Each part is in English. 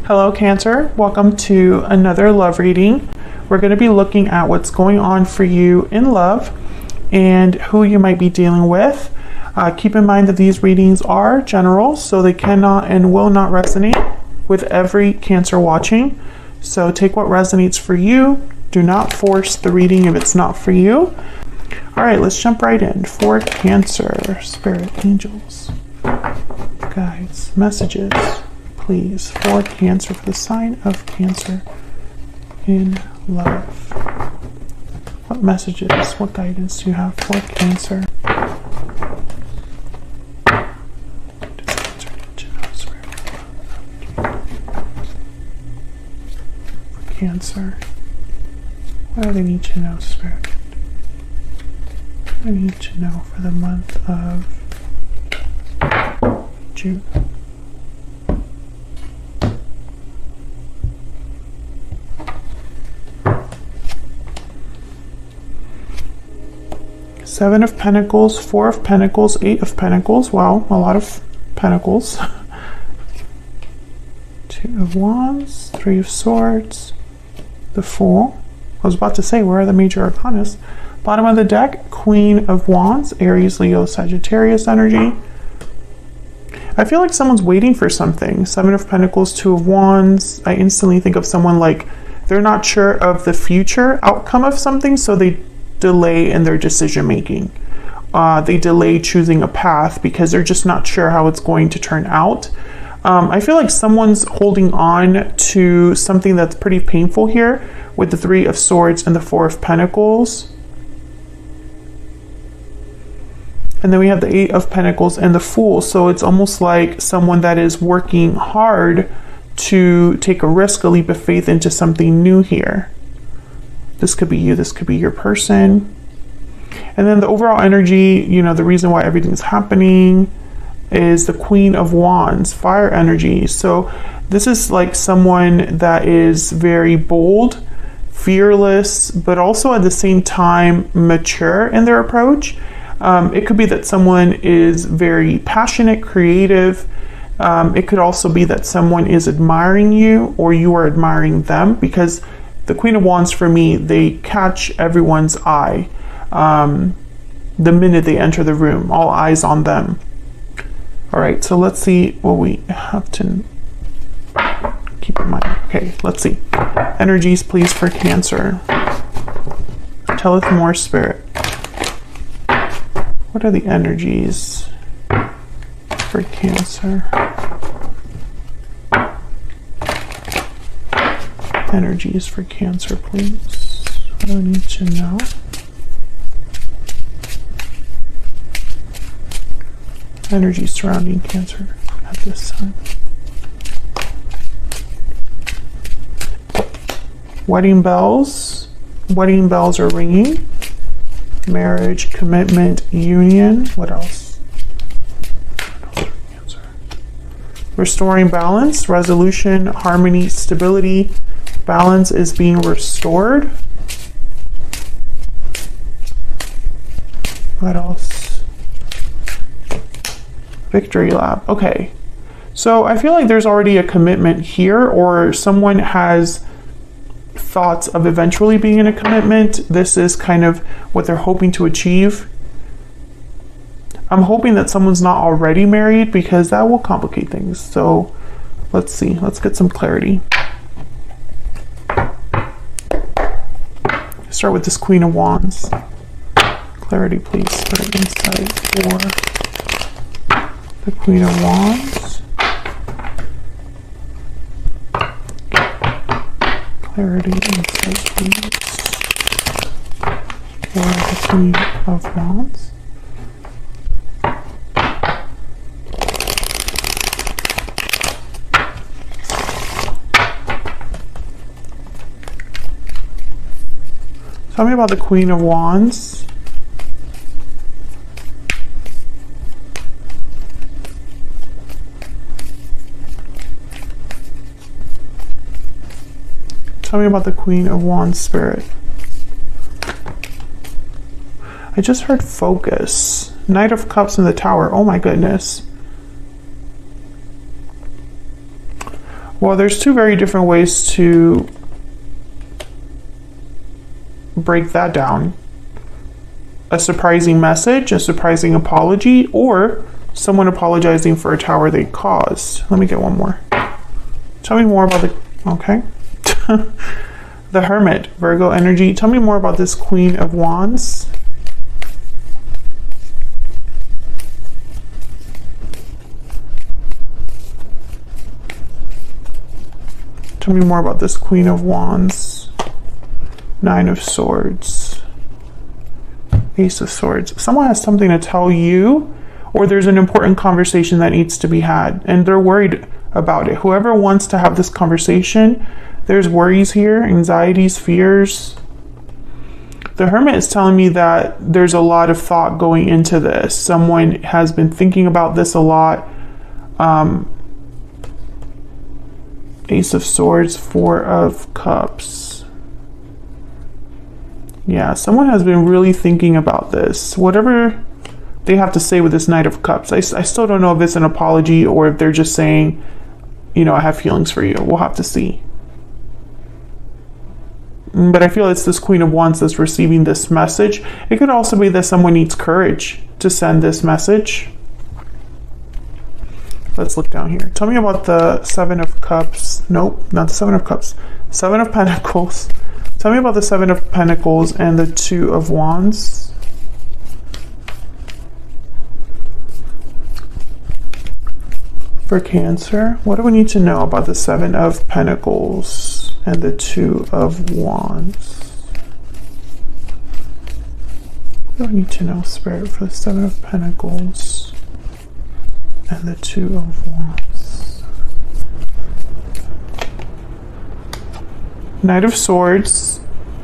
Hello Cancer, welcome to another love reading. We're going to be looking at what's going on for you in love and who you might be dealing with. Keep in mind that these readings are general, so they cannot and will not resonate with every Cancer watching. So take what resonates for you. Do not force the reading if it's not for you. All right, let's jump right in. For Cancer, spirit, angels, guides, messages, please, for Cancer, for the sign of Cancer in love. What messages, what guidance do you have for Cancer? For Cancer, what do they need to know, Spirit? What do they need to know for the month of June? Seven of Pentacles, Four of Pentacles, Eight of Pentacles. Wow, a lot of Pentacles. Two of Wands, Three of Swords, the Fool. I was about to say, where are the major arcanas? Bottom of the deck, Queen of Wands, Aries, Leo, Sagittarius energy. I feel like someone's waiting for something. Seven of Pentacles, Two of Wands. I instantly think of someone like they're not sure of the future outcome of something, so they delay in their decision making. They delay choosing a path because they're just not sure how it's going to turn out. I feel like someone's holding on to something that's pretty painful here with the Three of Swords and the Four of Pentacles. And then we have the Eight of Pentacles and the Fool. So it's almost like someone that is working hard to take a risk, a leap of faith into something new here. This could be you, this could be your person. And then the overall energy, you know, the reason why everything's happening is the Queen of Wands, fire energy. So this is like someone that is very bold, fearless, but also at the same time mature in their approach. It could be that someone is very passionate, creative. It could also be that someone is admiring you or you are admiring them, because the Queen of Wands, for me, they catch everyone's eye the minute they enter the room, all eyes on them. All right, so let's see what we have to keep in mind. Okay, let's see. Energies, please, for Cancer. Tell us more, Spirit. What are the energies for Cancer? Energies for Cancer, please. What do I need to know? Energy surrounding Cancer at this time. Wedding bells. Wedding bells are ringing. Marriage, commitment, union. What else? Cancer. Restoring balance, resolution, harmony, stability. Balance is being restored. What else? Victory lap. Okay. So I feel like there's already a commitment here, or someone has thoughts of eventually being in a commitment. This is kind of what they're hoping to achieve. I'm hoping that someone's not already married, because that will complicate things. So let's see. Let's get some clarity. Start with this Queen of Wands. Clarity, please, for insight for the Queen of Wands. Clarity, insight, please, for the Queen of Wands. Tell me about the Queen of Wands. Tell me about the Queen of Wands, Spirit. I just heard focus. Knight of Cups in the Tower. Oh my goodness. Well, there's two very different ways to break that down. A surprising message, a surprising apology, or someone apologizing for a tower they caused. Let me get one more. Tell me more about the, okay. The Hermit, Virgo energy. Tell me more about this Queen of Wands. Tell me more about this Queen of Wands. Nine of Swords. Ace of Swords. Someone has something to tell you, or there's an important conversation that needs to be had, and they're worried about it. Whoever wants to have this conversation, there's worries here, anxieties, fears. The Hermit is telling me that there's a lot of thought going into this. Someone has been thinking about this a lot. Ace of Swords, Four of Cups. Yeah, someone has been really thinking about this. Whatever they have to say with this Knight of Cups. I still don't know if it's an apology or if they're just saying, you know, I have feelings for you. We'll have to see. But I feel it's this Queen of Wands that's receiving this message. It could also be that someone needs courage to send this message. Let's look down here. Tell me about the Seven of Cups. Nope, not the Seven of Cups. Seven of Pentacles. Tell me about the Seven of Pentacles and the Two of Wands. For Cancer, what do we need to know about the Seven of Pentacles and the Two of Wands? What do I need to know, Spirit, for the Seven of Pentacles and the Two of Wands? Knight of Swords,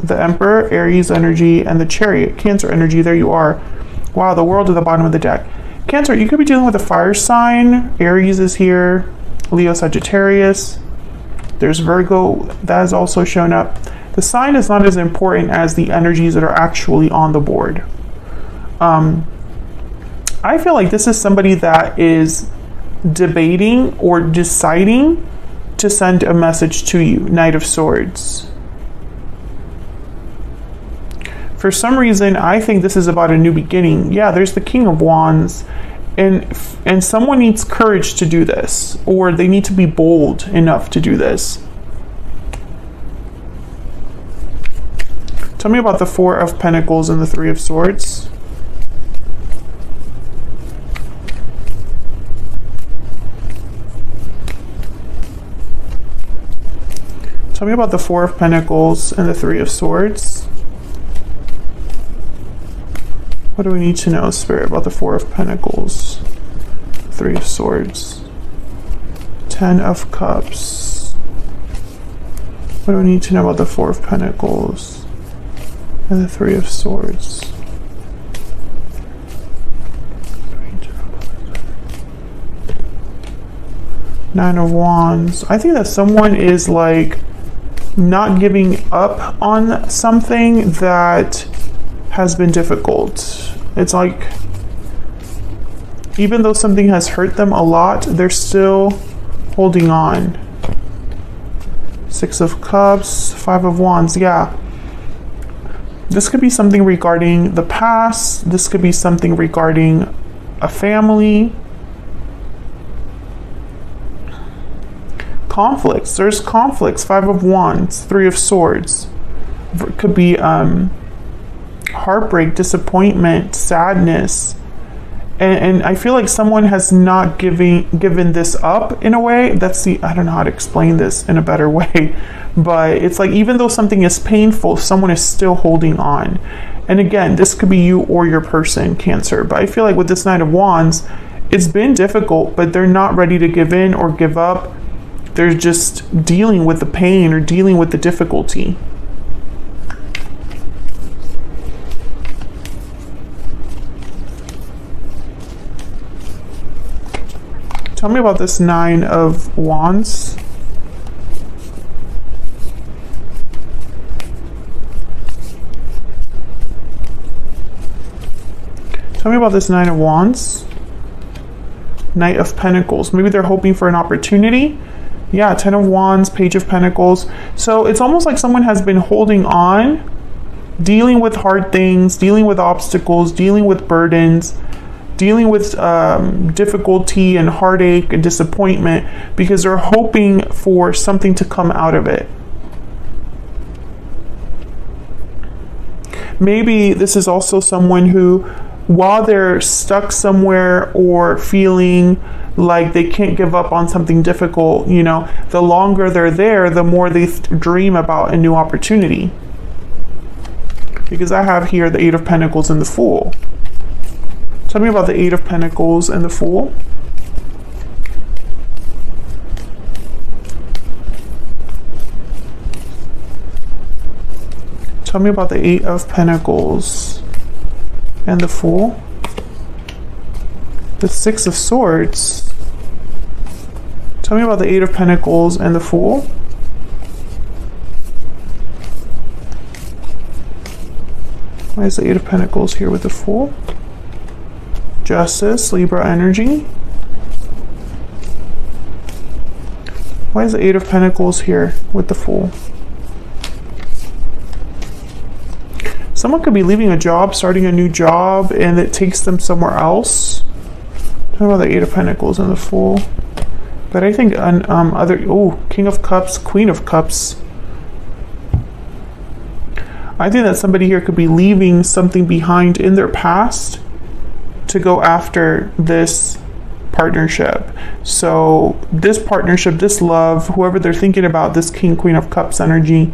the Emperor, Aries energy, and the Chariot, Cancer energy. There you are. Wow, the World at the bottom of the deck. Cancer, you could be dealing with a fire sign. Aries is here. Leo, Sagittarius. There's Virgo. That has also shown up. The sign is not as important as the energies that are actually on the board. I feel like this is somebody that is debating or deciding to send a message to you. Knight of Swords. For some reason, I think this is about a new beginning. Yeah, there's the King of Wands, and someone needs courage to do this, or they need to be bold enough to do this. Tell me about the Four of Pentacles and the Three of Swords. Tell me about the Four of Pentacles and the Three of Swords. What do we need to know, Spirit, about the Four of Pentacles, Three of Swords, Ten of Cups? What do we need to know about the Four of Pentacles and the Three of Swords? Nine of Wands. I think that someone is like not giving up on something that has been difficult. It's like, even though something has hurt them a lot, they're still holding on. Six of Cups, Five of Wands. Yeah, this could be something regarding the past. This could be something regarding a family. Conflicts. There's conflicts. Five of Wands, Three of Swords. It could be heartbreak, disappointment, sadness, and I feel like someone has not given this up in a way. I don't know how to explain this in a better way, but it's like even though something is painful, someone is still holding on. And again, this could be you or your person, Cancer, but I feel like with this Knight of Wands, it's been difficult, but they're not ready to give in or give up. They're just dealing with the pain or dealing with the difficulty. Tell me about this Nine of Wands. Tell me about this Nine of Wands. Knight of Pentacles. Maybe they're hoping for an opportunity. Yeah, 10 of Wands, Page of Pentacles. So it's almost like someone has been holding on, dealing with hard things, dealing with obstacles, dealing with burdens, dealing with difficulty and heartache and disappointment because they're hoping for something to come out of it. Maybe this is also someone who, while they're stuck somewhere or feeling like they can't give up on something difficult, you know, the longer they're there, the more they dream about a new opportunity. Because I have here the Eight of Pentacles and the Fool. Tell me about the Eight of Pentacles and the Fool. Tell me about the Eight of Pentacles and the Fool. The Six of Swords. Tell me about the Eight of Pentacles and the Fool. Why is the Eight of Pentacles here with the Fool? Justice, Libra energy. Why is the Eight of Pentacles here with the Fool? Someone could be leaving a job, starting a new job, and it takes them somewhere else. Talk about the Eight of Pentacles and the Fool. But I think King of Cups, Queen of Cups. I think that somebody here could be leaving something behind in their past to go after this partnership. So this partnership, this love, whoever they're thinking about, this King, Queen of Cups energy,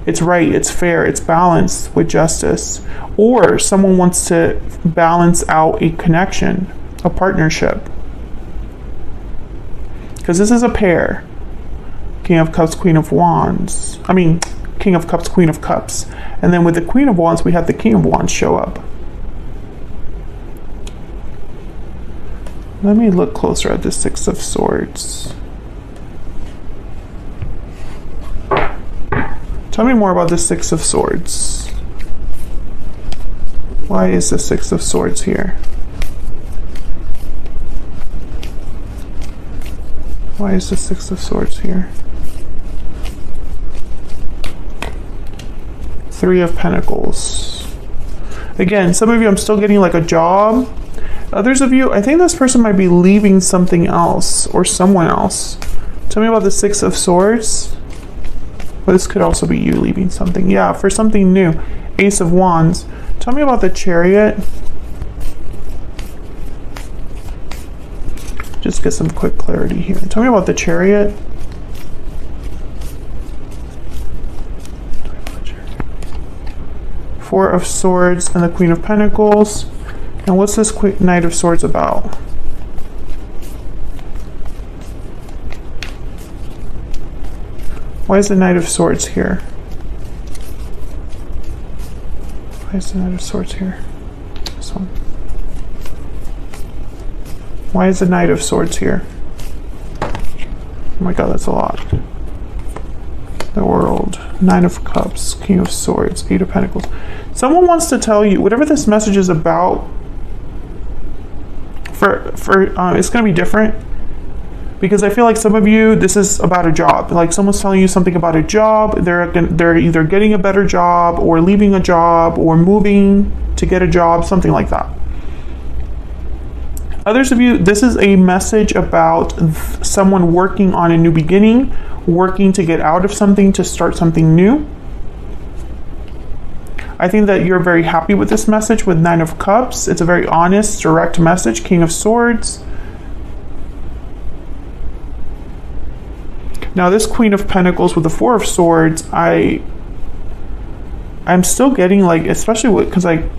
it's right, it's fair, it's balanced with justice. Or someone wants to balance out a connection, a partnership. Because this is a pair. King of Cups, Queen of Wands. King of Cups, Queen of Cups. And then with the Queen of Wands, we have the King of Wands show up. Let me look closer at the Six of Swords. Tell me more about the Six of Swords. Why is the Six of Swords here? Why is the Six of Swords here? Three of Pentacles. Again, some of you, I'm still getting like a job. Others of you, I think this person might be leaving something else or someone else. Tell me about the Six of Swords. Well, this could also be you leaving something. Yeah, for something new. Ace of Wands. Tell me about the Chariot. Just get some quick clarity here. Tell me about the Chariot. Four of Swords and the Queen of Pentacles. And what's this Knight of Swords about? Why is the Knight of Swords here? Why is the Knight of Swords here? This one. Why is the Knight of Swords here? Oh my god, that's a lot. The World. Nine of Cups. King of Swords. Eight of Pentacles. Someone wants to tell you, whatever this message is about, it's going to be different. Because I feel like some of you, this is about a job. Like someone's telling you something about a job. They're either getting a better job or leaving a job or moving to get a job, something like that. Others of you, this is a message about someone working on a new beginning, working to get out of something, to start something new. I think that you're very happy with this message with Nine of Cups. It's a very honest, direct message. King of Swords. Now this Queen of Pentacles with the Four of Swords, I'm still getting like, especially because I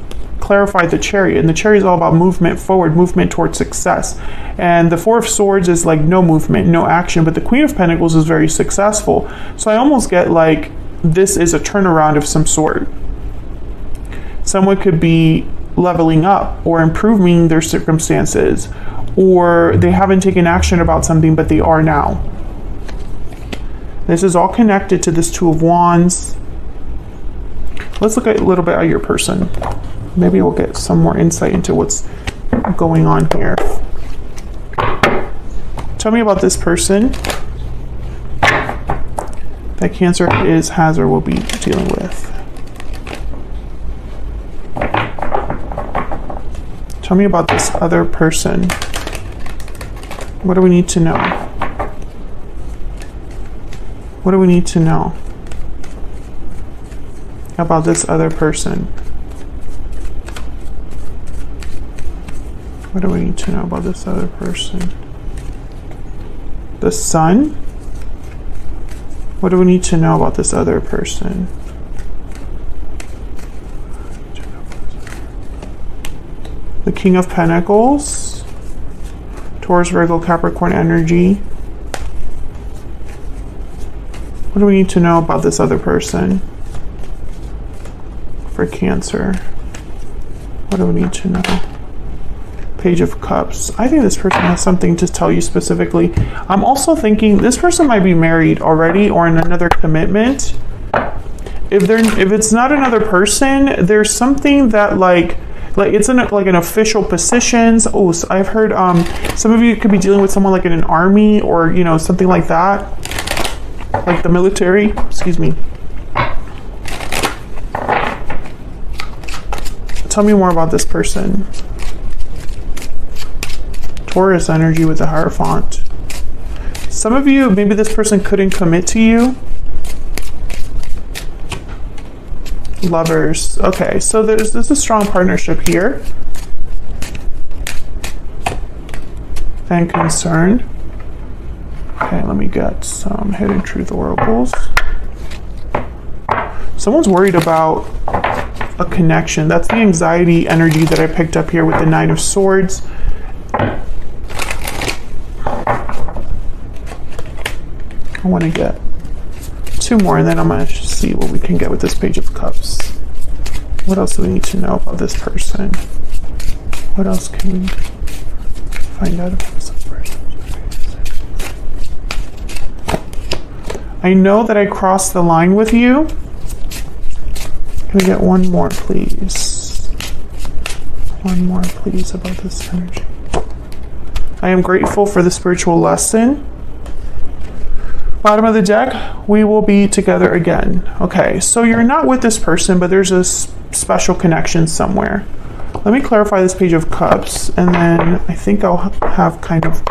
clarified the Chariot, and the Chariot is all about movement forward, movement towards success. And the Four of Swords is like no movement, no action, but the Queen of Pentacles is very successful. So I almost get like this is a turnaround of some sort. Someone could be leveling up or improving their circumstances, or they haven't taken action about something, but they are now. This is all connected to this Two of Wands. Let's look at a little bit at your person. Maybe we'll get some more insight into what's going on here. Tell me about this person. that Cancer has or will be dealing with. Tell me about this other person. What do we need to know? What do we need to know about this other person? What do we need to know about this other person? The Sun? What do we need to know about this other person? The King of Pentacles, Taurus, Virgo, Capricorn energy. What do we need to know about this other person for Cancer? What do we need to know? Page of Cups. I think this person has something to tell you specifically. I'm also thinking this person might be married already or in another commitment. If it's not another person, there's something that like it's in like an official positions. Oh, so I've heard some of you could be dealing with someone like in an army or, you know, something like that. Like the military, excuse me. Tell me more about this person. Taurus energy with the Hierophant. Some of you, maybe this person couldn't commit to you. Lovers. Okay, so there's a strong partnership here. And concern. Okay, let me get some hidden truth oracles. Someone's worried about a connection. That's the anxiety energy that I picked up here with the Nine of Swords. I want to get two more and then I'm going to see what we can get with this Page of Cups. What else do we need to know about this person? What else can we find out about this person? I know that I crossed the line with you. Can we get one more, please? One more, please, about this energy. I am grateful for the spiritual lesson. Bottom of the deck, we will be together again. Okay, so you're not with this person, but there's a special connection somewhere. Let me clarify this Page of Cups, and then I think I'll have kind of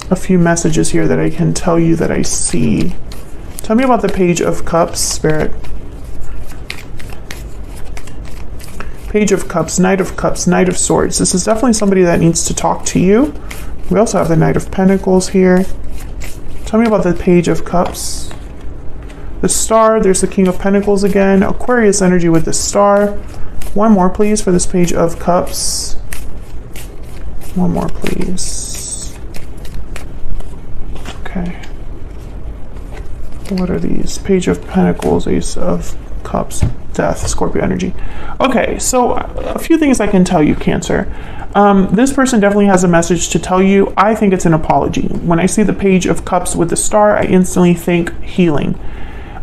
a few messages here that I can tell you that I see. Tell me about the Page of Cups, Spirit. Page of Cups, Knight of Cups, Knight of Swords. This is definitely somebody that needs to talk to you. We also have the Knight of Pentacles here. Tell me about the Page of Cups. The Star, there's the King of Pentacles again. Aquarius energy with the Star. One more, please, for this Page of Cups. One more, please. Okay. What are these? Page of Pentacles, Ace of Cups, Death, Scorpio energy. Okay, so a few things I can tell you, Cancer. This person definitely has a message to tell you. I think it's an apology. When I see the Page of Cups with the Star, I instantly think healing.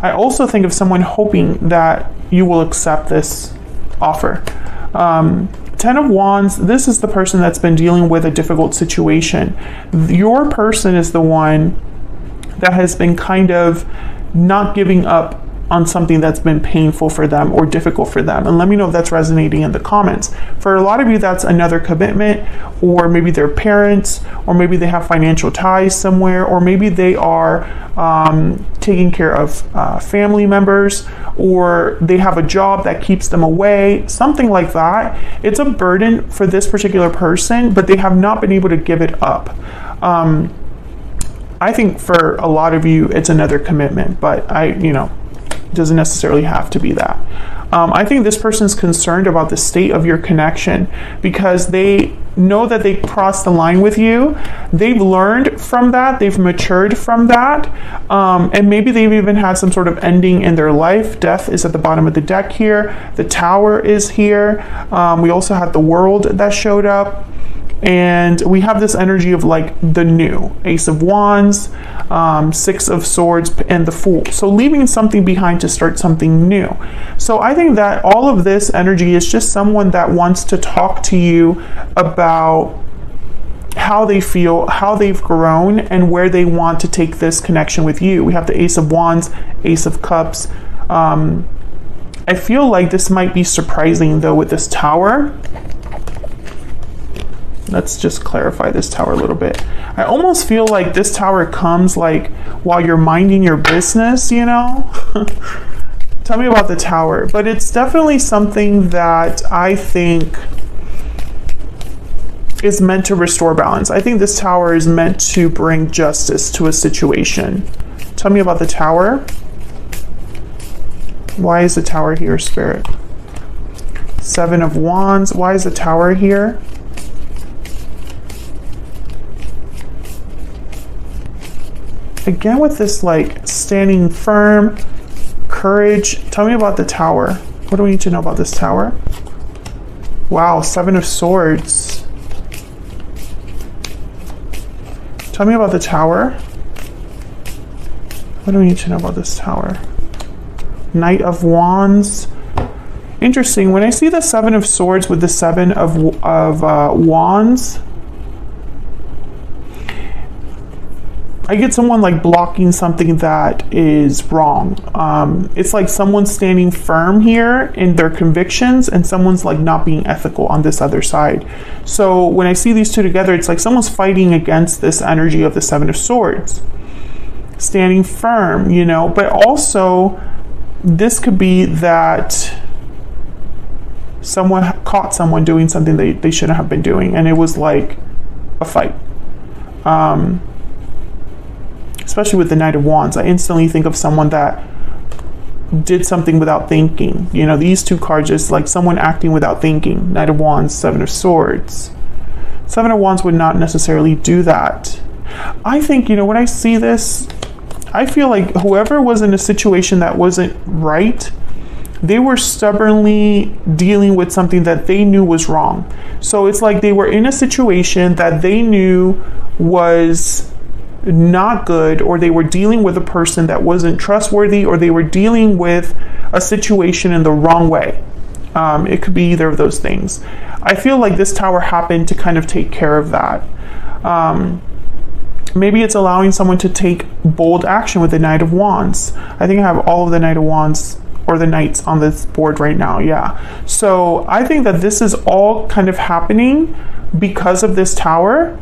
I also think of someone hoping that you will accept this offer. Ten of Wands, this is the person that's been dealing with a difficult situation. Your person is the one that has been kind of not giving up on something that's been painful for them or difficult for them. And let me know if that's resonating in the comments. For a lot of you, that's another commitment, or maybe their parents, or maybe they have financial ties somewhere, or maybe they are taking care of family members, or they have a job that keeps them away, something like that. It's a burden for this particular person, but they have not been able to give it up. I think for a lot of you, it's another commitment, but doesn't necessarily have to be that. I think this person's concerned about the state of your connection because they know that they crossed the line with you. They've learned from that. They've matured from that. And maybe they've even had some sort of ending in their life. Death is at the bottom of the deck here. The Tower is here. We also had the World that showed up. And we have this energy of like the new Ace of Wands, Six of Swords, and the Fool. So leaving something behind to start something new. So I think that all of this energy is just someone that wants to talk to you about how they feel, how they've grown, and where they want to take this connection with you. We have the Ace of Wands, Ace of Cups. I feel like this might be surprising though with this Tower. Let's just clarify this Tower a little bit. I almost feel like this Tower comes like while you're minding your business, you know? Tell me about the Tower. But it's definitely something that I think is meant to restore balance. I think this Tower is meant to bring justice to a situation. Tell me about the Tower. Why is the Tower here, Spirit? Seven of Wands. Why is the Tower here? Again with this like standing firm, courage. Tell me about the Tower. What do we need to know about this Tower? Wow, Seven of Swords. Tell me about the Tower. What do we need to know about this Tower? Knight of Wands. Interesting. When I see the Seven of Swords with the Seven of Wands, I get someone like blocking something that is wrong. It's like someone's standing firm here in their convictions and someone's like not being ethical on this other side. So when I see these two together, it's like someone's fighting against this energy of the Seven of Swords. Standing firm, you know, but also this could be that someone caught someone doing something they shouldn't have been doing, and it was like a fight. Especially with the Knight of Wands, I instantly think of someone that did something without thinking. You know, these two cards is like someone acting without thinking. Knight of Wands, Seven of Swords. Seven of Wands would not necessarily do that. I think, you know, when I see this, I feel like whoever was in a situation that wasn't right, they were stubbornly dealing with something that they knew was wrong. So it's like they were in a situation that they knew was not good, or they were dealing with a person that wasn't trustworthy, or they were dealing with a situation in the wrong way. It could be either of those things. I feel like this Tower happened to kind of take care of that. Maybe it's allowing someone to take bold action with the Knight of Wands. I think I have all of the Knight of Wands or the Knights on this board right now. Yeah. So I think that this is all kind of happening because of this Tower.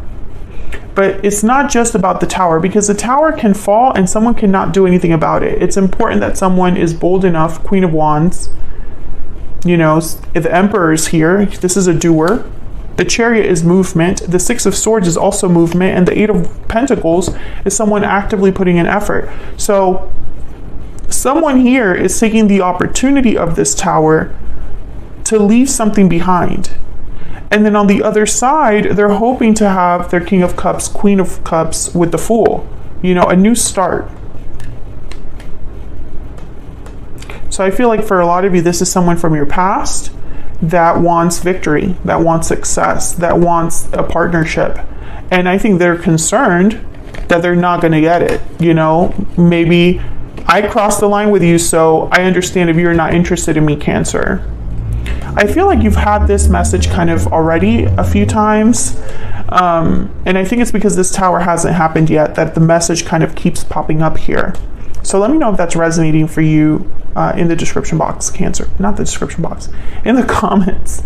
But it's not just about the Tower, because the Tower can fall and someone cannot do anything about it. It's important that someone is bold enough. Queen of Wands, you know, the Emperor is here. This is a doer. The Chariot is movement. The Six of Swords is also movement. And the Eight of Pentacles is someone actively putting in effort. So someone here is taking the opportunity of this Tower to leave something behind. And then on the other side, they're hoping to have their King of Cups, Queen of Cups with the Fool. You know, a new start. So I feel like for a lot of you, this is someone from your past that wants victory, that wants success, that wants a partnership. And I think they're concerned that they're not going to get it. You know, maybe I crossed the line with you, so I understand if you're not interested in me, Cancer. I feel like you've had this message kind of already a few times. And I think it's because this Tower hasn't happened yet that the message kind of keeps popping up here. So let me know if that's resonating for you in the description box, Cancer. Not the description box, in the comments.